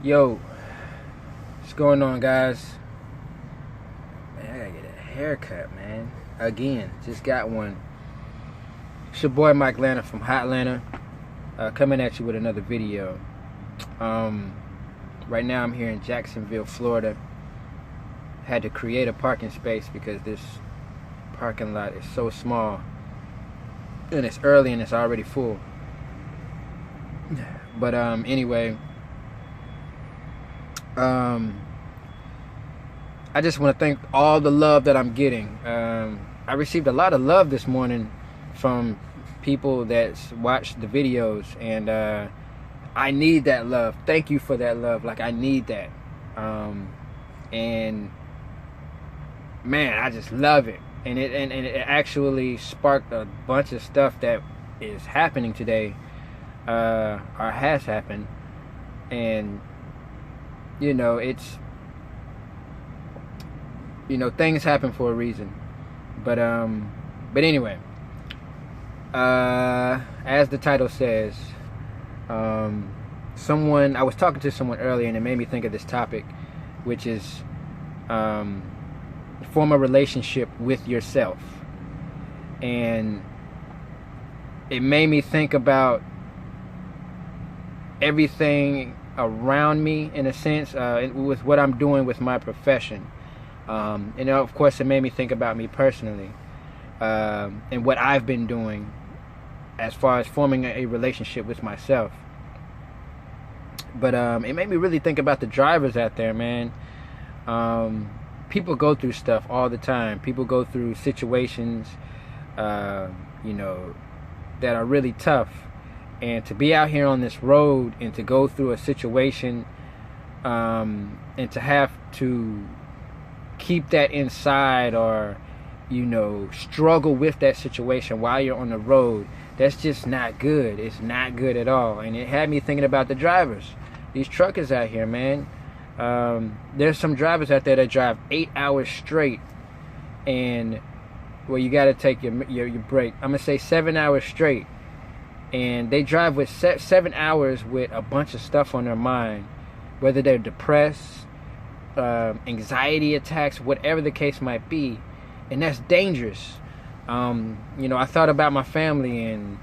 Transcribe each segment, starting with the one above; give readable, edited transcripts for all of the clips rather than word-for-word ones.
Yo, what's going on, guys? Man, I gotta get a haircut, man. Again, just got one. It's your boy Mike Lana from Hotlanta, coming at you with another video. Right now I'm here in Jacksonville, Florida. Had to create a parking space because this parking lot is so small, and it's early and it's already full. But anyway. I just want to thank all the love that I'm getting. I received a lot of love this morning from people that watched the videos, and I need that love. Thank you for that love. Like, I need that. And man, I just love it. And it actually sparked a bunch of stuff that is happening today, or has happened. And you know, things happen for a reason. But anyway, as the title says, I was talking to someone earlier and it made me think of this topic, which is form a relationship with yourself. And it made me think about everything around me, in a sense, with what I'm doing with my profession. And of course it made me think about me personally, and what I've been doing as far as forming a relationship with myself. But it made me really think about the drivers out there, man. People go through stuff all the time. People go through situations that are really tough. And to be out here on this road and to go through a situation, and to have to keep that inside, or struggle with that situation while you're on the road, that's just not good. It's not good at all. And it had me thinking about the drivers, these truckers out here, man. There's some drivers out there that drive 8 hours straight, and you got to take your break. I'm gonna say 7 hours straight. And they drive with 7 hours with a bunch of stuff on their mind, whether they're depressed, anxiety attacks, whatever the case might be. And that's dangerous. I thought about my family and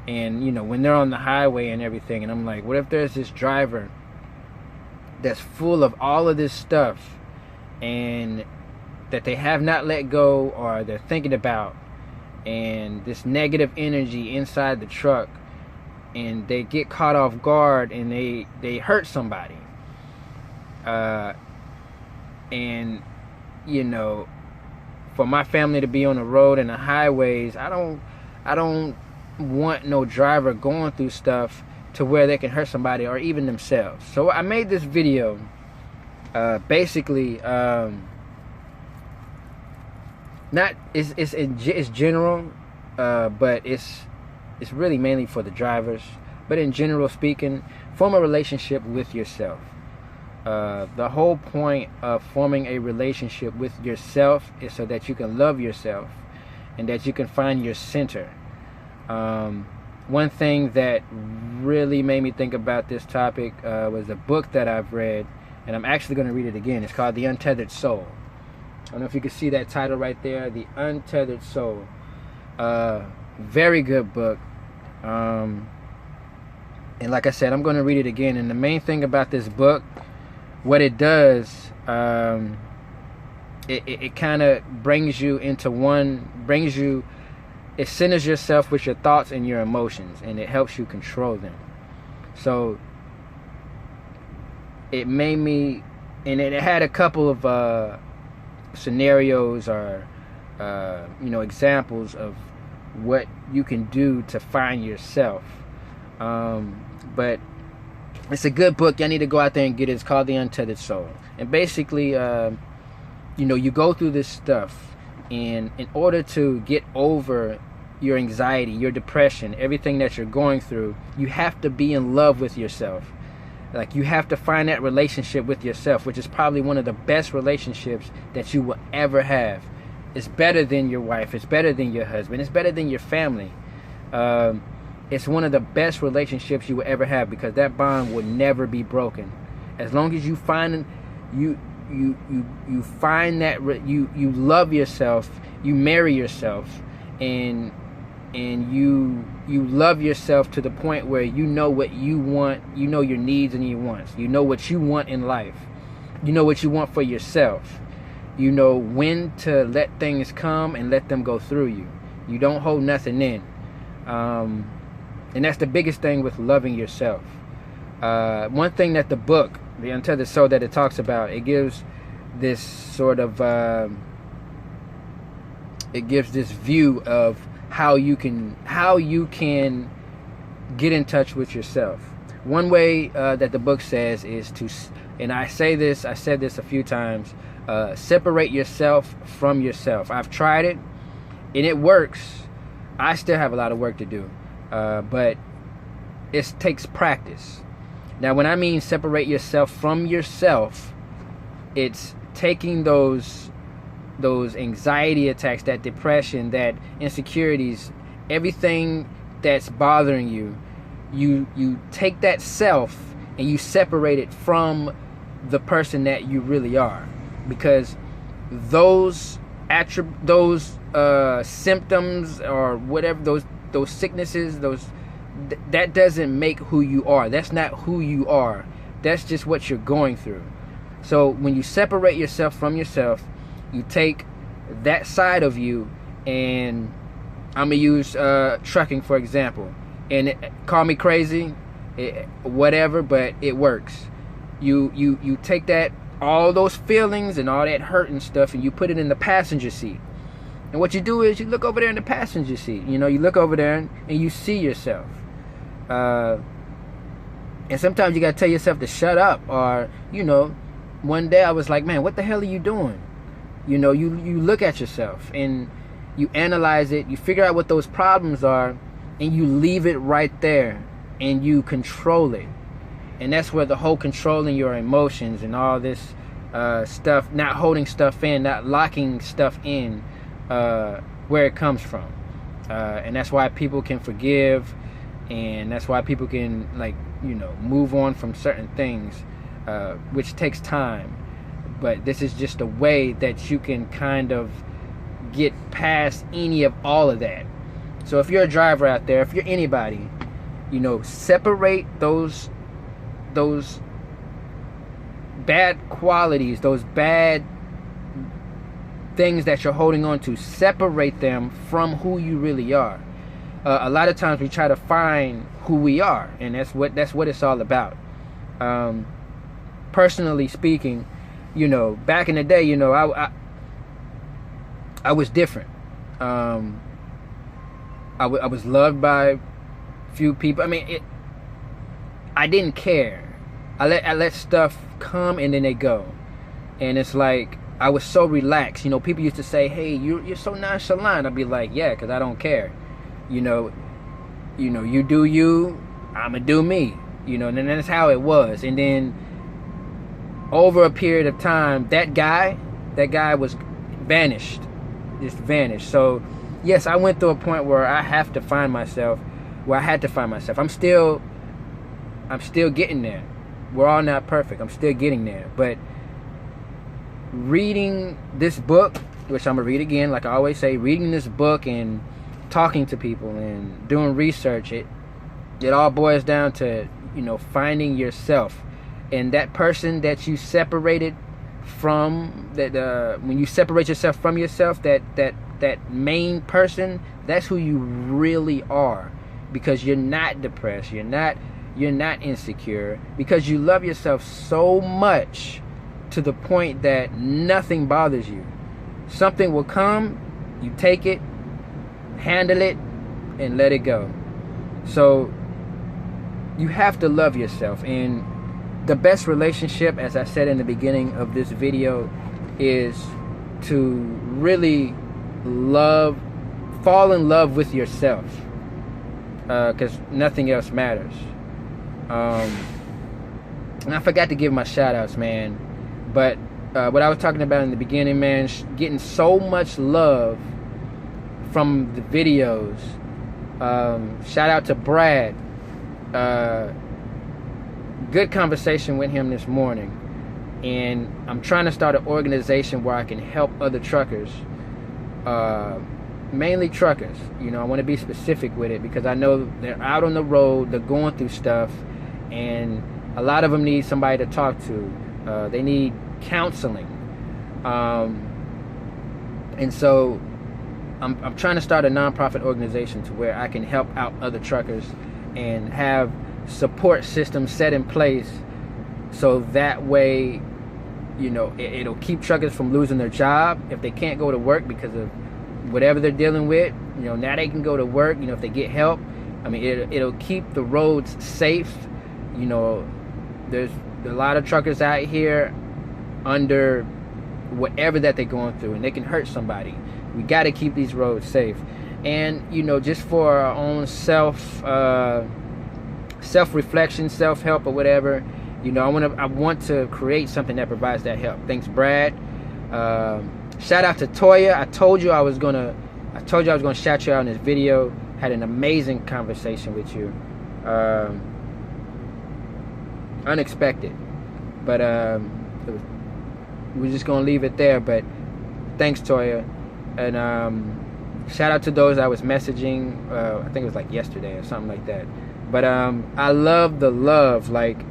when they're on the highway and everything, and I'm like, what if there's this driver that's full of all of this stuff, and that they have not let go, or they're thinking about, and this negative energy inside the truck, and they get caught off guard and they hurt somebody, and for my family to be on the road and the highways, I don't want no driver going through stuff to where they can hurt somebody or even themselves. So I made this video, basically, it's general, but it's really mainly for the drivers. But in general speaking, form a relationship with yourself. The whole point of forming a relationship with yourself is so that you can love yourself and that you can find your center. One thing that really made me think about this topic was a book that I've read, and I'm actually going to read it again. It's called The Untethered Soul. I don't know if you can see that title right there, The Untethered Soul. Very good book. And like I said, I'm going to read it again. And the main thing about this book, what it does, it kind of it centers yourself with your thoughts and your emotions, and it helps you control them. So it made me, and it had a couple of scenarios or examples of what you can do to find yourself. But it's a good book. I need to go out there and get it. It's called The Untethered Soul. And basically, you go through this stuff, and in order to get over your anxiety, your depression, everything that you're going through, you have to be in love with yourself. Like, you have to find that relationship with yourself, which is probably one of the best relationships that you will ever have. It's better than your wife. It's better than your husband. It's better than your family. It's one of the best relationships you will ever have, because that bond will never be broken. As long as you find you find that you love yourself, you marry yourself, and you love yourself to the point where you know what you want, you know your needs and your wants, you know what you want in life, you know what you want for yourself, you know when to let things come and let them go through you. You don't hold nothing in. And that's the biggest thing with loving yourself. One thing that the book, The Untethered Soul, that it talks about, it gives this sort of it gives this view of how you can get in touch with yourself. One way that the book says is to, and I said this a few times, separate yourself from yourself. I've tried it and it works. I still have a lot of work to do, but it takes practice. Now, when I mean separate yourself from yourself, it's taking those anxiety attacks, that depression, that insecurities, everything that's bothering you, you take that self and you separate it from the person that you really are, because those symptoms or whatever, those sicknesses, that doesn't make who you are. That's not who you are. That's just what you're going through. So when you separate yourself from yourself, you take that side of you, and I'm gonna use trucking for example. And call me crazy, whatever, but it works. You take that, all those feelings and all that hurt and stuff, and you put it in the passenger seat. And what you do is you look over there in the passenger seat. You know, you look over there and you see yourself. And sometimes you gotta tell yourself to shut up. Or, you know, one day I was like, man, what the hell are you doing? You know, you look at yourself and you analyze it, you figure out what those problems are, and you leave it right there and you control it. And that's where the whole controlling your emotions and all this stuff, not holding stuff in, not locking stuff in, where it comes from. And that's why people can forgive, and that's why people can, like, you know, move on from certain things, which takes time. But this is just a way that you can kind of get past any of all of that. So if you're a driver out there, if you're anybody, you know, separate those bad qualities, those bad things that you're holding on to. Separate them from who you really are. A lot of times we try to find who we are, and that's what it's all about. Personally speaking, you know, back in the day, you know, I was different. I was loved by few people. I mean, I didn't care. I let stuff come and then they go, and it's like I was so relaxed. You know, people used to say, "Hey, you're so nonchalant." I'd be like, "Yeah, because I don't care." You know, you do you, I'ma do me. You know, and then that's how it was. And then over a period of time, that guy was vanished, just vanished. So yes, I went through a point where I had to find myself. I'm still getting there. We're all not perfect. I'm still getting there. But reading this book, which I'm gonna read again, like I always say, reading this book and talking to people and doing research, it all boils down to, you know, finding yourself. And that person that you separated from, that when you separate yourself from yourself, that main person, that's who you really are. Because you're not depressed, you're not insecure, because you love yourself so much to the point that nothing bothers you. Something will come, you take it, handle it, and let it go. So you have to love yourself. And the best relationship, as I said in the beginning of this video, is to really fall in love with yourself, because nothing else matters. And I forgot to give my shout outs, man, but what I was talking about in the beginning, man, getting so much love from the videos. Shout out to Brad. good conversation with him this morning, and I'm trying to start an organization where I can help other truckers, mainly truckers. You know, I want to be specific with it because I know they're out on the road, they're going through stuff, and a lot of them need somebody to talk to. They need counseling, and so I'm trying to start a nonprofit organization to where I can help out other truckers and have support systems set in place, so that way, you know, it'll keep truckers from losing their job if they can't go to work because of whatever they're dealing with. You know, now they can go to work, you know, if they get help. I mean, it'll keep the roads safe. You know, there's a lot of truckers out here under whatever that they're going through, and they can hurt somebody. We got to keep these roads safe. And, you know, just for our own self-reflection, self-help, or whatever, you know, I want to create something that provides that help. Thanks, Brad. Shout out to Toya. I told you I was gonna shout you out in this video. Had an amazing conversation with you. Unexpected, but we're just gonna leave it there. But thanks, Toya. And shout out to those I was messaging. I think it was like yesterday or something like that. But I love the love. Like,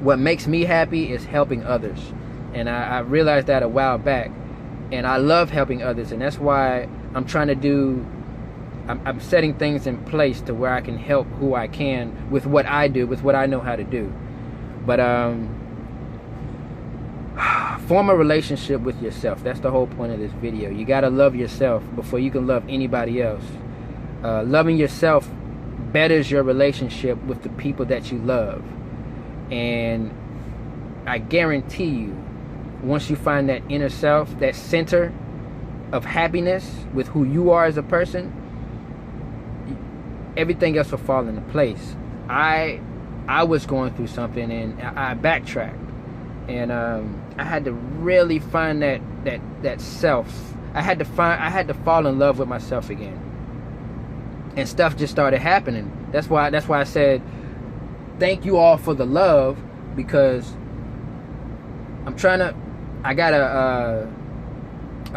what makes me happy is helping others, and I realized that a while back. And I love helping others, and that's why I'm trying to do. I'm setting things in place to where I can help who I can with what I do, with what I know how to do. But form a relationship with yourself. That's the whole point of this video. You gotta love yourself before you can love anybody else. Loving yourself betters your relationship with the people that you love. And I guarantee you, once you find that inner self, that center of happiness with who you are as a person, everything else will fall into place. I was going through something, and I backtracked, and I had to really find that self. I had to fall in love with myself again, and stuff just started happening. That's why I said thank you all for the love, because I got a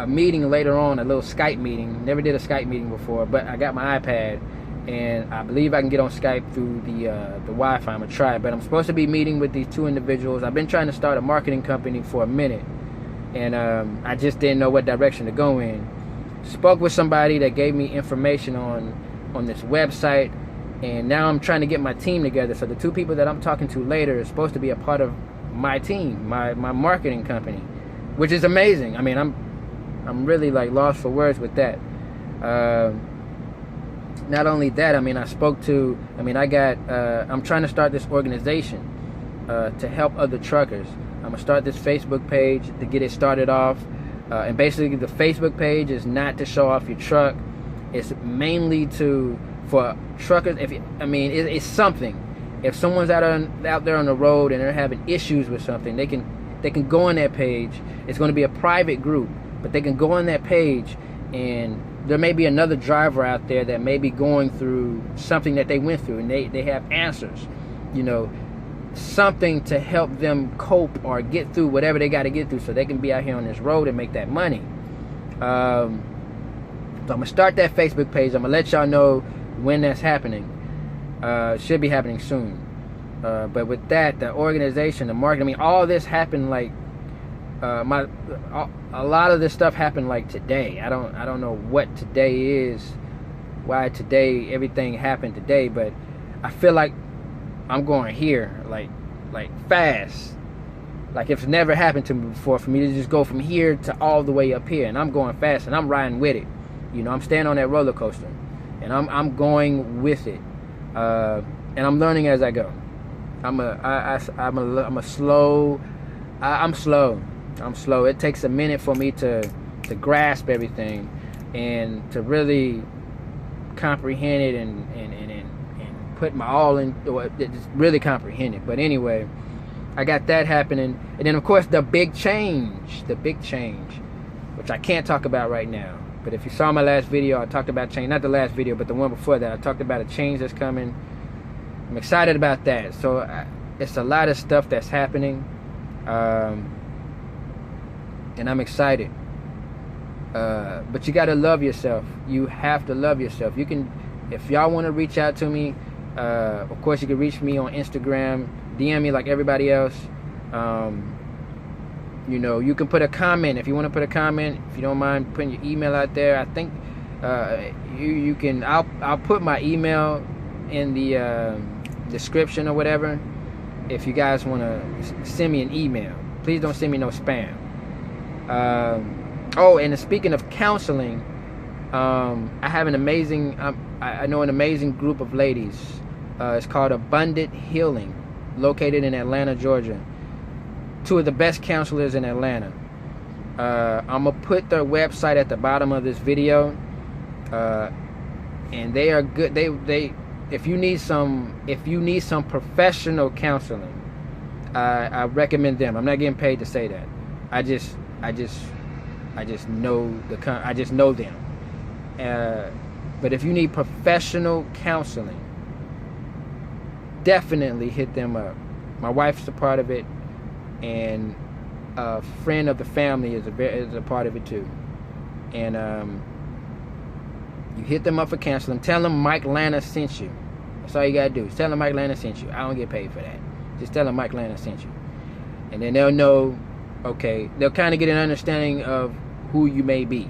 meeting later on, a little Skype meeting. Never did a Skype meeting before, but I got my iPad, and I believe I can get on Skype through the Wi-Fi. I'm gonna try it, but I'm supposed to be meeting with these two individuals. I've been trying to start a marketing company for a minute, and I just didn't know what direction to go in. Spoke with somebody that gave me information on this website, and now I'm trying to get my team together. So the two people that I'm talking to later is supposed to be a part of my team, my marketing company, which is amazing. I mean, I'm really like lost for words with that. Not only that, I mean, I'm trying to start this organization to help other truckers. I'm gonna start this Facebook page to get it started off, and basically the Facebook page is not to show off your truck. It's mainly for truckers. It's something. If someone's out there on the road and they're having issues with something, they can go on that page. It's going to be a private group, but they can go on that page, and there may be another driver out there that may be going through something that they went through, and they have answers, you know, something to help them cope or get through whatever they got to get through, so they can be out here on this road and make that money. So I'm gonna start that Facebook page. I'm gonna let y'all know when that's happening. It should be happening soon. But with that, the organization, the marketing, I mean, all this happened like a lot of this stuff happened like today. I don't know what today is, why today everything happened today, but I feel like I'm going here like fast. Like it's never happened to me before, for me to just go from here to all the way up here, and I'm going fast, and I'm riding with it. You know, I'm staying on that roller coaster, and I'm going with it, and I'm learning as I go. I'm slow. It takes a minute for me to grasp everything and to really comprehend it and put my all in, or just really comprehend it. But anyway, I got that happening, and then of course the big change, which I can't talk about right now. But if you saw my last video, I talked about change. Not the last video, but the one before that. I talked about a change that's coming. I'm excited about that. So it's a lot of stuff that's happening, and I'm excited. But you gotta love yourself. You have to love yourself. You can, if y'all want to reach out to me, of course you can reach me on Instagram, DM me like everybody else. You know, you can put a comment if you want to put a comment. If you don't mind putting your email out there, I think you can. I'll put my email in the description or whatever. If you guys want to send me an email, please don't send me no spam. Oh, and speaking of counseling, I have an amazing. I know an amazing group of ladies. It's called Abundant Healing, located in Atlanta, Georgia. Two of the best counselors in Atlanta. I'm gonna put their website at the bottom of this video, and they are good. They if you need some professional counseling, I recommend them. I'm not getting paid to say that. I just know them. But if you need professional counseling, definitely hit them up. My wife's a part of it, and a friend of the family is a part of it too. And you hit them up for counseling. Tell them Mike Lana sent you. That's all you gotta do. Tell them Mike Lana sent you. I don't get paid for that. Just tell them Mike Lana sent you, and then they'll know. Okay, they'll kind of get an understanding of who you may be.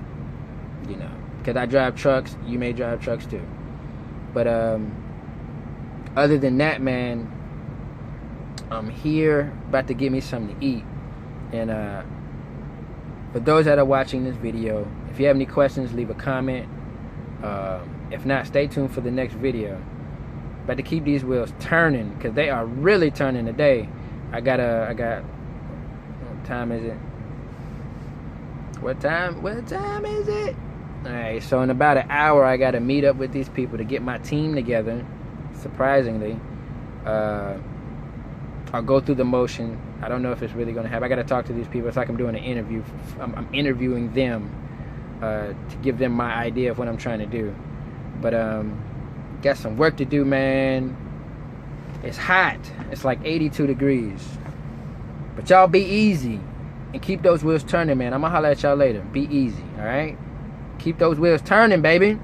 You know, because I drive trucks. You may drive trucks too. But other than that, man, I'm here about to get me something to eat. And for those that are watching this video, if you have any questions, leave a comment. If not, stay tuned for the next video. About to keep these wheels turning, because they are really turning today. I got what time is it? What time is it? Alright, so in about an hour I gotta meet up with these people to get my team together. Surprisingly, I'll go through the motion. I don't know if it's really gonna happen. I gotta talk to these people. It's like I'm doing an interview. I'm interviewing them to give them my idea of what I'm trying to do. But got some work to do, man. It's hot. It's like 82 degrees. But y'all be easy and keep those wheels turning, man. I'm gonna holler at y'all later. Be easy, all right? Keep those wheels turning, baby.